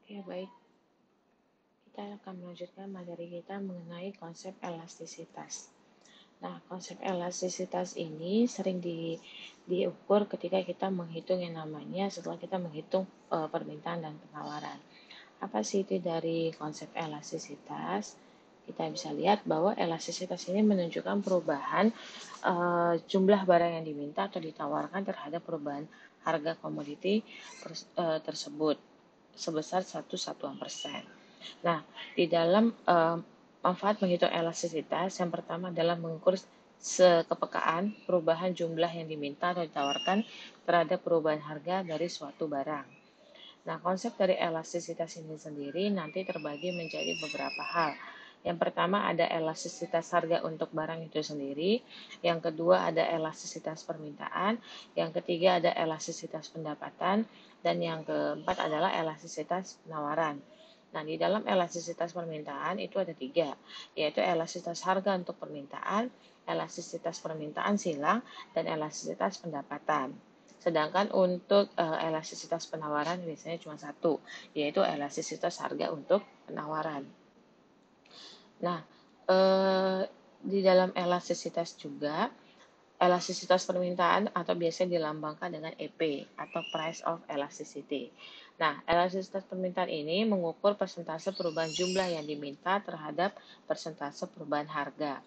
Oke, baik. Kita akan melanjutkan materi kita mengenai konsep elastisitas. Nah, konsep elastisitas ini sering diukur ketika kita menghitung yang namanya setelah kita menghitung permintaan dan penawaran. Apa sih itu dari konsep elastisitas? Kita bisa lihat bahwa elastisitas ini menunjukkan perubahan jumlah barang yang diminta atau ditawarkan terhadap perubahan harga komoditi tersebut sebesar 1/1%. Nah, di dalam manfaat menghitung elastisitas, yang pertama adalah mengukur kepekaan perubahan jumlah yang diminta atau ditawarkan terhadap perubahan harga dari suatu barang. Nah, konsep dari elastisitas ini sendiri nanti terbagi menjadi beberapa hal. Yang pertama ada elastisitas harga untuk barang itu sendiri, yang kedua ada elastisitas permintaan, yang ketiga ada elastisitas pendapatan, dan yang keempat adalah elastisitas penawaran. Nah, di dalam elastisitas permintaan itu ada 3, yaitu elastisitas harga untuk permintaan, elastisitas permintaan silang, dan elastisitas pendapatan. Sedangkan untuk elastisitas penawaran biasanya cuma 1, yaitu elastisitas harga untuk penawaran. Nah, di dalam elastisitas juga, elastisitas permintaan atau biasanya dilambangkan dengan EP atau Price of Elasticity. Nah, elastisitas permintaan ini mengukur persentase perubahan jumlah yang diminta terhadap persentase perubahan harga.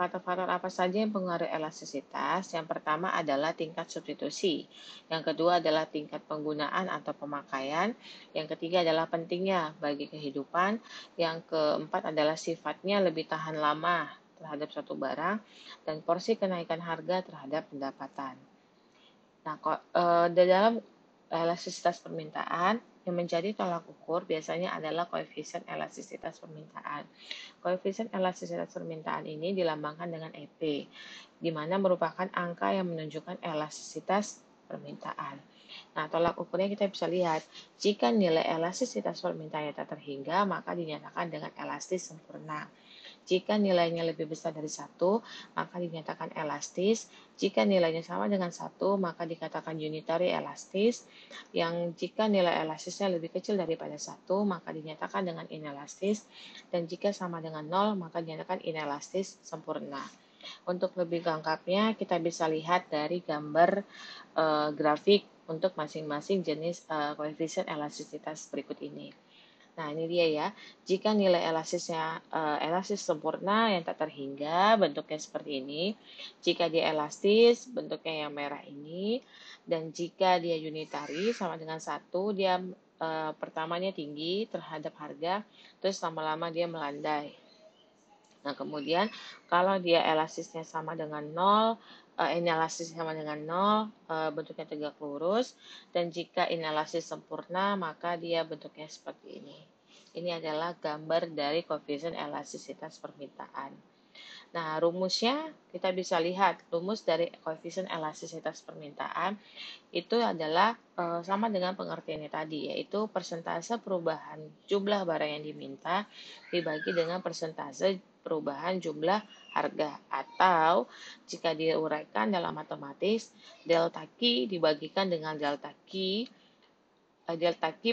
Faktor-faktor apa saja yang mempengaruhi elastisitas? Yang pertama adalah tingkat substitusi. Yang kedua adalah tingkat penggunaan atau pemakaian. Yang ketiga adalah pentingnya bagi kehidupan. Yang keempat adalah sifatnya lebih tahan lama terhadap suatu barang. Dan porsi kenaikan harga terhadap pendapatan. Nah, di dalam elastisitas permintaan yang menjadi tolak ukur biasanya adalah koefisien elastisitas permintaan. Koefisien elastisitas permintaan ini dilambangkan dengan EP, di mana merupakan angka yang menunjukkan elastisitas permintaan. Nah, tolak ukurnya kita bisa lihat, jika nilai elastisitas permintaannya tak terhingga, maka dinyatakan dengan elastis sempurna. Jika nilainya lebih besar dari 1, maka dinyatakan elastis. Jika nilainya sama dengan 1, maka dikatakan unitary elastis. Yang jika nilai elastisnya lebih kecil daripada 1, maka dinyatakan dengan inelastis. Dan jika sama dengan 0, maka dinyatakan inelastis sempurna. Untuk lebih lengkapnya, kita bisa lihat dari gambar grafik untuk masing-masing jenis koefisien elastisitas berikut ini. Nah, ini dia ya. Jika nilai elastisnya elastis sempurna yang tak terhingga, bentuknya seperti ini. Jika dia elastis, bentuknya yang merah ini. Dan jika dia unitary sama dengan 1, dia pertamanya tinggi terhadap harga, terus lama-lama dia melandai. Nah, kemudian kalau dia elastisnya sama dengan 0, inelastis sama dengan 0, bentuknya tegak lurus. Dan jika inelastis sempurna, maka dia bentuknya seperti ini. Ini adalah gambar dari koefisien elastisitas permintaan. Nah, rumusnya kita bisa lihat, rumus dari koefisien elastisitas permintaan itu adalah sama dengan pengertiannya tadi, yaitu persentase perubahan jumlah barang yang diminta dibagi dengan persentase perubahan jumlah harga, atau jika diuraikan dalam matematis, delta Q dibagikan dengan delta Q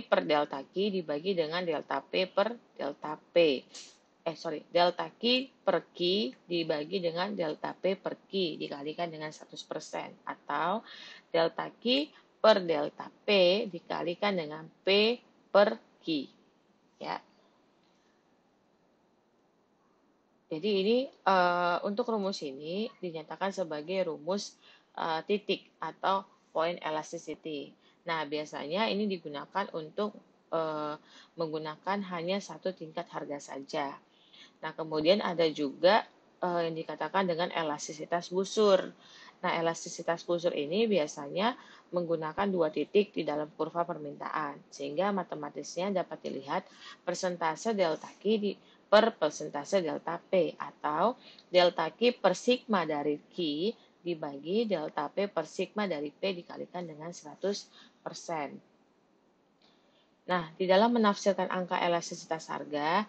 per delta Q dibagi dengan delta P per delta P. Delta Q per Q dibagi dengan delta P per Q dikalikan dengan 100%, atau delta Q per delta P dikalikan dengan P per Q. Ya. Jadi ini untuk rumus ini dinyatakan sebagai rumus titik atau point elasticity. Nah, biasanya ini digunakan untuk menggunakan hanya satu tingkat harga saja. Nah, kemudian ada juga yang dikatakan dengan elastisitas busur. Nah, elastisitas busur ini biasanya menggunakan 2 titik di dalam kurva permintaan, sehingga matematisnya dapat dilihat persentase delta Q per persentase delta P, atau delta Q per sigma dari Q dibagi delta P per sigma dari P dikalikan dengan 100%. Nah, di dalam menafsirkan angka elastisitas harga,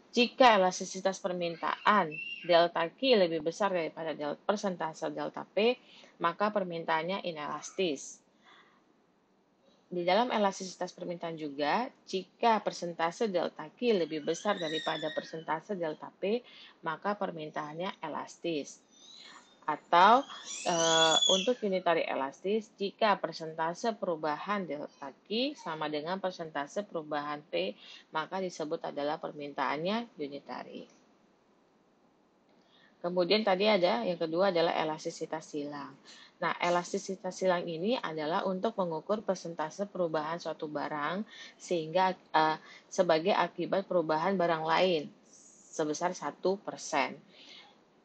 jika elastisitas permintaan delta Q lebih besar daripada persentase delta P, maka permintaannya inelastis. Di dalam elastisitas permintaan juga, jika persentase delta Q lebih besar daripada persentase delta P, maka permintaannya elastis. Atau untuk unitary elastis, jika persentase perubahan delta Q sama dengan persentase perubahan P, maka disebut adalah permintaannya unitary. Kemudian tadi ada yang kedua adalah elastisitas silang. Nah, elastisitas silang ini adalah untuk mengukur persentase perubahan suatu barang sehingga sebagai akibat perubahan barang lain sebesar 1%.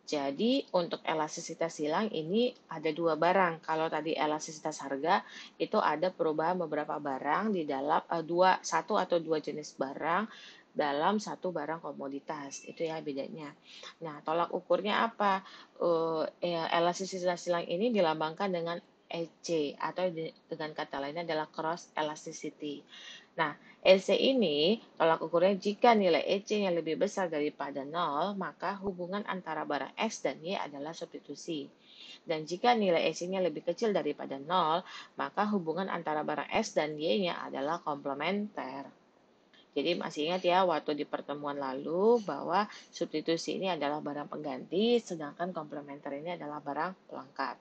Jadi untuk elastisitas silang ini ada dua barang. Kalau tadi elastisitas harga itu ada perubahan beberapa barang di dalam satu atau dua jenis barang dalam satu barang komoditas. Itu ya bedanya. Nah, tolak ukurnya apa? Elastisitas silang ini dilambangkan dengan EC atau dengan kata lainnya adalah cross elasticity. Nah, EC ini tolak ukurnya jika nilai EC-nya lebih besar daripada 0, maka hubungan antara barang X dan Y adalah substitusi. Dan jika nilai EC-nya lebih kecil daripada 0, maka hubungan antara barang X dan Y-nya adalah komplementer. Jadi masih ingat ya waktu di pertemuan lalu bahwa substitusi ini adalah barang pengganti, sedangkan komplementer ini adalah barang pelengkap.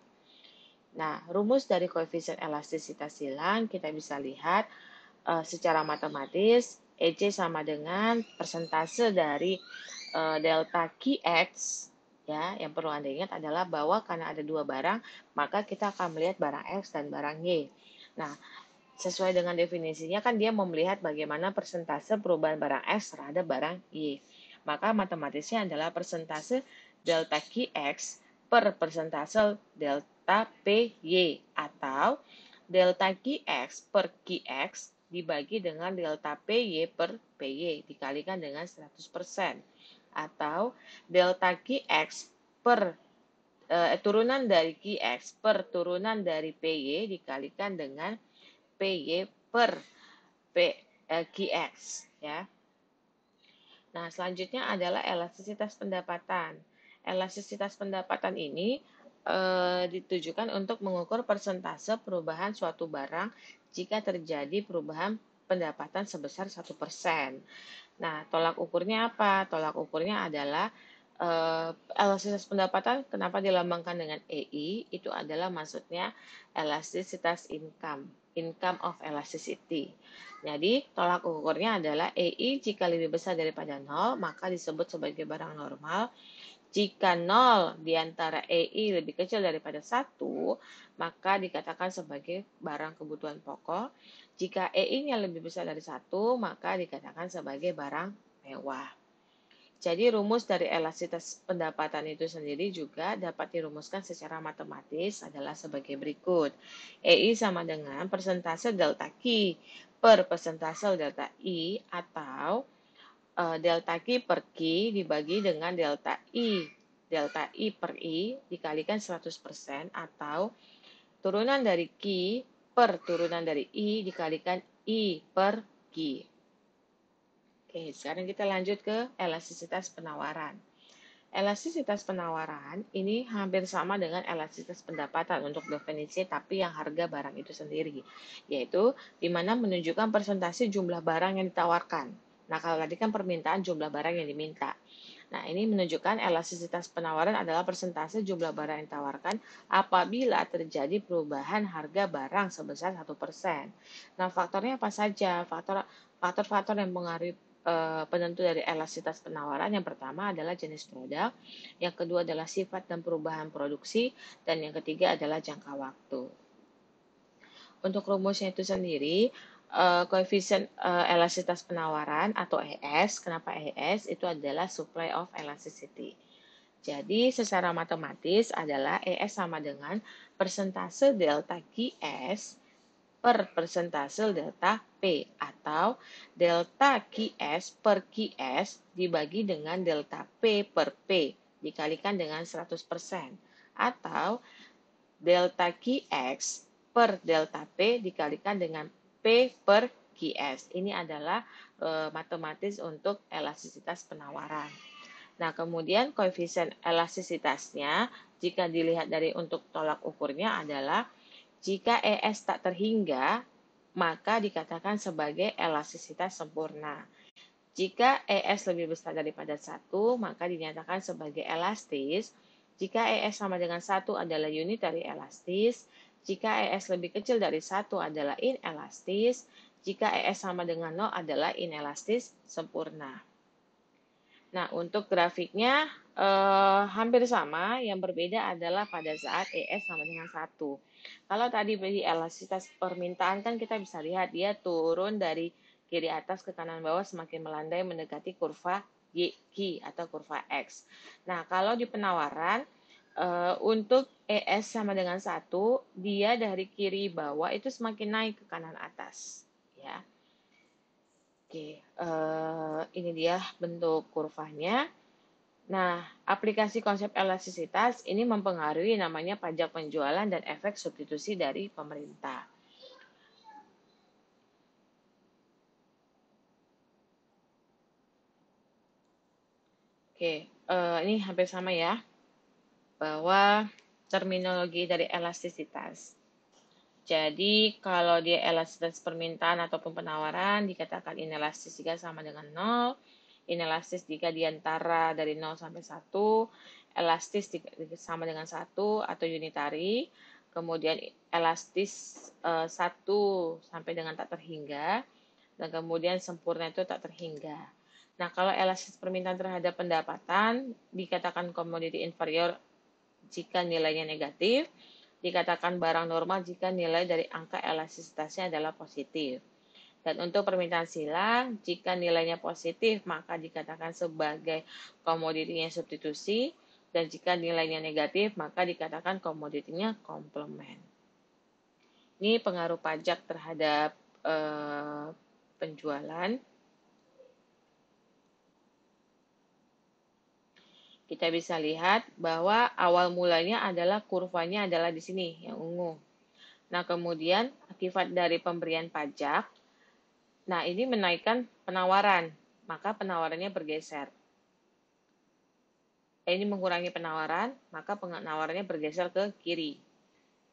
Nah, rumus dari koefisien elastisitas silang kita bisa lihat secara matematis, EC sama dengan persentase dari delta QX, ya, yang perlu Anda ingat adalah bahwa karena ada dua barang, maka kita akan melihat barang X dan barang Y. Nah, sesuai dengan definisinya kan dia mau melihat bagaimana persentase perubahan barang X terhadap barang Y. Maka matematisnya adalah persentase delta QX per persentase delta PY atau delta QX per QX dibagi dengan delta PY per PY dikalikan dengan 100% atau delta QX per turunan dari QX per turunan dari PY dikalikan dengan PY per QX ya. Nah, selanjutnya adalah elastisitas pendapatan. Elastisitas pendapatan ini ditujukan untuk mengukur persentase perubahan suatu barang jika terjadi perubahan pendapatan sebesar 1%. Nah, tolak ukurnya apa? Tolak ukurnya adalah elastisitas pendapatan kenapa dilambangkan dengan EI? Itu adalah maksudnya elastisitas income of elasticity. Jadi, tolak ukurnya adalah EI jika lebih besar daripada 0, maka disebut sebagai barang normal. Jika 0 di antara EI lebih kecil daripada 1, maka dikatakan sebagai barang kebutuhan pokok. Jika EI-nya lebih besar dari 1, maka dikatakan sebagai barang mewah. Jadi rumus dari elastisitas pendapatan itu sendiri juga dapat dirumuskan secara matematis adalah sebagai berikut. EI sama dengan persentase delta Q per persentase delta I atau delta Q per Q dibagi dengan delta I per I dikalikan 100% atau turunan dari Q per turunan dari I dikalikan I per Q. Oke, sekarang kita lanjut ke elastisitas penawaran. Elastisitas penawaran ini hampir sama dengan elastisitas pendapatan untuk definisi tapi yang harga barang itu sendiri, yaitu di mana menunjukkan persentase jumlah barang yang ditawarkan. Nah, kalau tadi kan permintaan jumlah barang yang diminta. Nah, ini menunjukkan elastisitas penawaran adalah persentase jumlah barang yang ditawarkan apabila terjadi perubahan harga barang sebesar 1%. Nah, faktornya apa saja? Faktor-faktor yang mengaruhi penentu dari elastisitas penawaran yang pertama adalah jenis produk, yang kedua adalah sifat dan perubahan produksi, dan yang ketiga adalah jangka waktu. Untuk rumusnya itu sendiri, koefisien elastisitas penawaran atau ES, kenapa ES? Itu adalah supply of elasticity. Jadi secara matematis adalah ES sama dengan persentase delta QS per persentase delta P atau delta QS per QS dibagi dengan delta P per P dikalikan dengan 100% atau delta QX per delta P dikalikan dengan P per QS. Ini adalah matematis untuk elastisitas penawaran. Nah, kemudian koefisien elastisitasnya jika dilihat dari untuk tolak ukurnya adalah jika ES tak terhingga, maka dikatakan sebagai elastisitas sempurna. Jika ES lebih besar daripada 1, maka dinyatakan sebagai elastis. Jika ES sama dengan 1 adalah unitary elastis. Jika ES lebih kecil dari 1 adalah inelastis. Jika ES sama dengan 0 adalah inelastis sempurna. Nah, untuk grafiknya hampir sama, yang berbeda adalah pada saat ES sama dengan 1. Kalau tadi di elastisitas permintaan kan kita bisa lihat dia turun dari kiri atas ke kanan bawah semakin melandai mendekati kurva Q atau kurva X. Nah, kalau di penawaran untuk ES sama dengan 1, dia dari kiri bawah itu semakin naik ke kanan atas, ya. Oke, ini dia bentuk kurvanya. Nah, aplikasi konsep elastisitas ini mempengaruhi namanya pajak penjualan dan efek substitusi dari pemerintah. Oke, ini hampir sama ya, bahwa terminologi dari elastisitas. Jadi, kalau dia elastisitas permintaan ataupun penawaran, dikatakan inelastis jika sama dengan 0, inelastis jika diantara dari 0 sampai 1, elastis sama dengan 1 atau unitary, kemudian elastis 1 sampai dengan tak terhingga, dan kemudian sempurna itu tak terhingga. Nah, kalau elastis permintaan terhadap pendapatan, dikatakan commodity inferior jika nilainya negatif, dikatakan barang normal jika nilai dari angka elastisitasnya adalah positif. Dan untuk permintaan silang, jika nilainya positif, maka dikatakan sebagai komoditinya substitusi, dan jika nilainya negatif, maka dikatakan komoditinya komplement. Ini pengaruh pajak terhadap penjualan. Kita bisa lihat bahwa awal mulanya adalah kurvanya adalah di sini, yang ungu. Nah, kemudian akibat dari pemberian pajak, nah ini menaikkan penawaran, maka penawarannya bergeser. Ini mengurangi penawaran, maka penawarannya bergeser ke kiri.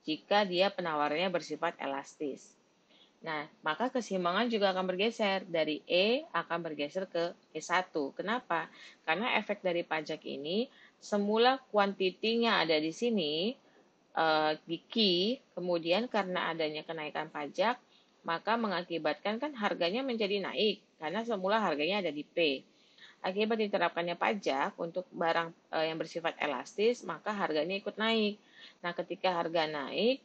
Jika dia penawarannya bersifat elastis. Nah, maka keseimbangan juga akan bergeser. Dari E akan bergeser ke E1. Kenapa? Karena efek dari pajak ini, semula kuantitinya ada di sini, di Q, kemudian karena adanya kenaikan pajak, maka mengakibatkan kan harganya menjadi naik, karena semula harganya ada di P. Akibat diterapkannya pajak untuk barang yang bersifat elastis, maka harganya ikut naik. Nah, ketika harga naik,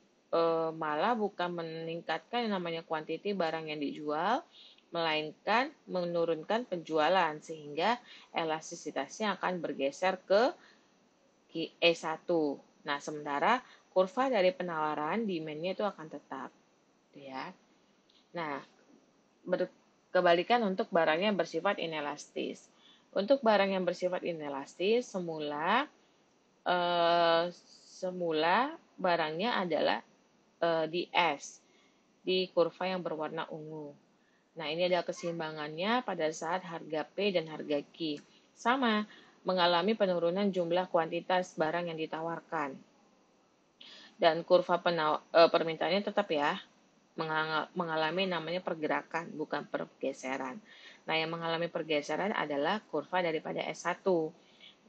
malah bukan meningkatkan yang namanya kuantiti barang yang dijual, melainkan menurunkan penjualan, sehingga elastisitasnya akan bergeser ke E1. Nah, sementara kurva dari penawaran, demand-nya itu akan tetap. Ya. Nah, kebalikan untuk barang yang bersifat inelastis. Untuk barang yang bersifat inelastis, semula barangnya adalah di S, di kurva yang berwarna ungu. Nah, ini adalah keseimbangannya pada saat harga P dan harga Q. Sama, mengalami penurunan jumlah kuantitas barang yang ditawarkan. Dan kurva permintaannya tetap ya, mengalami namanya pergerakan, bukan pergeseran. Nah, yang mengalami pergeseran adalah kurva daripada S1.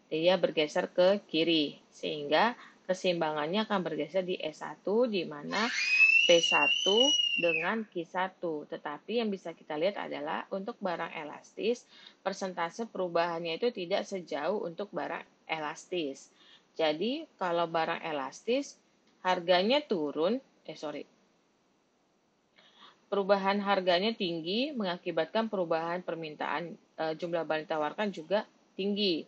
Dia bergeser ke kiri, sehingga keseimbangannya akan bergeser di S1, di mana P1 dengan Q1. Tetapi yang bisa kita lihat adalah untuk barang elastis, persentase perubahannya itu tidak sejauh untuk barang elastis. Jadi, kalau barang elastis, harganya turun, perubahan harganya tinggi mengakibatkan perubahan permintaan, jumlah barang ditawarkan juga tinggi.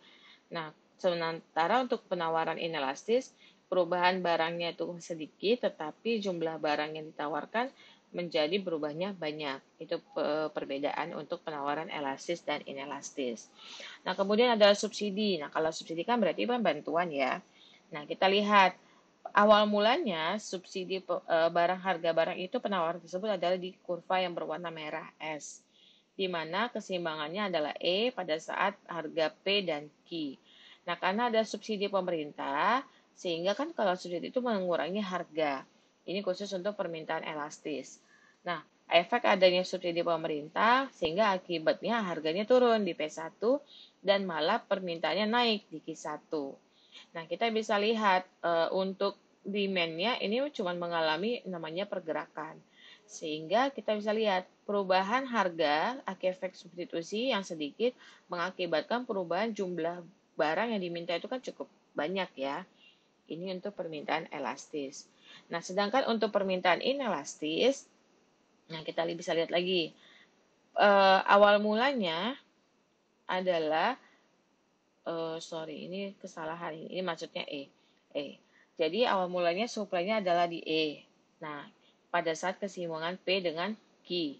Nah, sementara untuk penawaran inelastis, perubahan barangnya itu sedikit, tetapi jumlah barang yang ditawarkan menjadi berubahnya banyak. Itu perbedaan untuk penawaran elastis dan inelastis. Nah, kemudian ada subsidi. Nah, kalau subsidi kan berarti bantuan ya. Nah, kita lihat awal mulanya subsidi barang harga barang itu penawaran tersebut adalah di kurva yang berwarna merah S, di mana keseimbangannya adalah E pada saat harga P dan Q. Nah, karena ada subsidi pemerintah, sehingga kan kalau subsidi itu mengurangi harga. Ini khusus untuk permintaan elastis. Nah, efek adanya subsidi pemerintah sehingga akibatnya harganya turun di P1 dan malah permintaannya naik di Q1. Nah, kita bisa lihat untuk demand-nya ini cuma mengalami namanya pergerakan. Sehingga kita bisa lihat perubahan harga akibat efek substitusi yang sedikit mengakibatkan perubahan jumlah barang yang diminta itu kan cukup banyak ya. Ini untuk permintaan elastis. Nah, sedangkan untuk permintaan inelastis, nah kita bisa lihat lagi. Awal mulanya adalah sorry, ini kesalahan. Ini maksudnya E. Jadi awal mulanya supply-nya adalah di E. Nah, pada saat keseimbangan P dengan Q.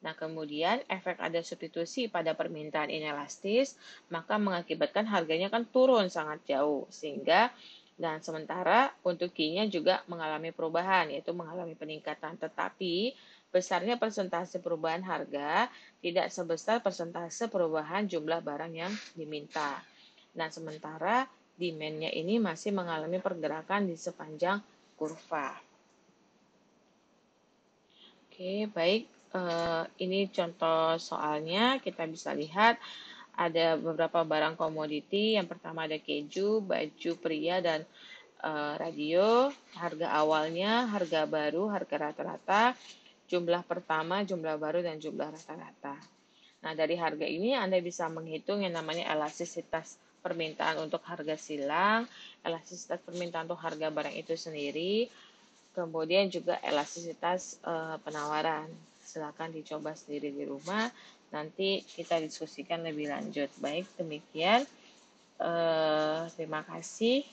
Nah, kemudian efek ada substitusi pada permintaan inelastis, maka mengakibatkan harganya kan turun sangat jauh. Sehingga, dan sementara untuk Q-nya juga mengalami perubahan, yaitu mengalami peningkatan. Tetapi, besarnya persentase perubahan harga tidak sebesar persentase perubahan jumlah barang yang diminta. Nah, sementara demand-nya ini masih mengalami pergerakan di sepanjang kurva. Oke, baik. Ini contoh soalnya, kita bisa lihat ada beberapa barang komoditi. Yang pertama ada keju, baju pria, dan radio. Harga awalnya, harga baru, harga rata-rata, jumlah pertama, jumlah baru, dan jumlah rata-rata. Nah, dari harga ini Anda bisa menghitung yang namanya elastisitas permintaan untuk harga silang, elastisitas permintaan untuk harga barang itu sendiri, kemudian juga elastisitas penawaran. Silakan dicoba sendiri di rumah. Nanti kita diskusikan lebih lanjut. Baik, demikian. Terima kasih.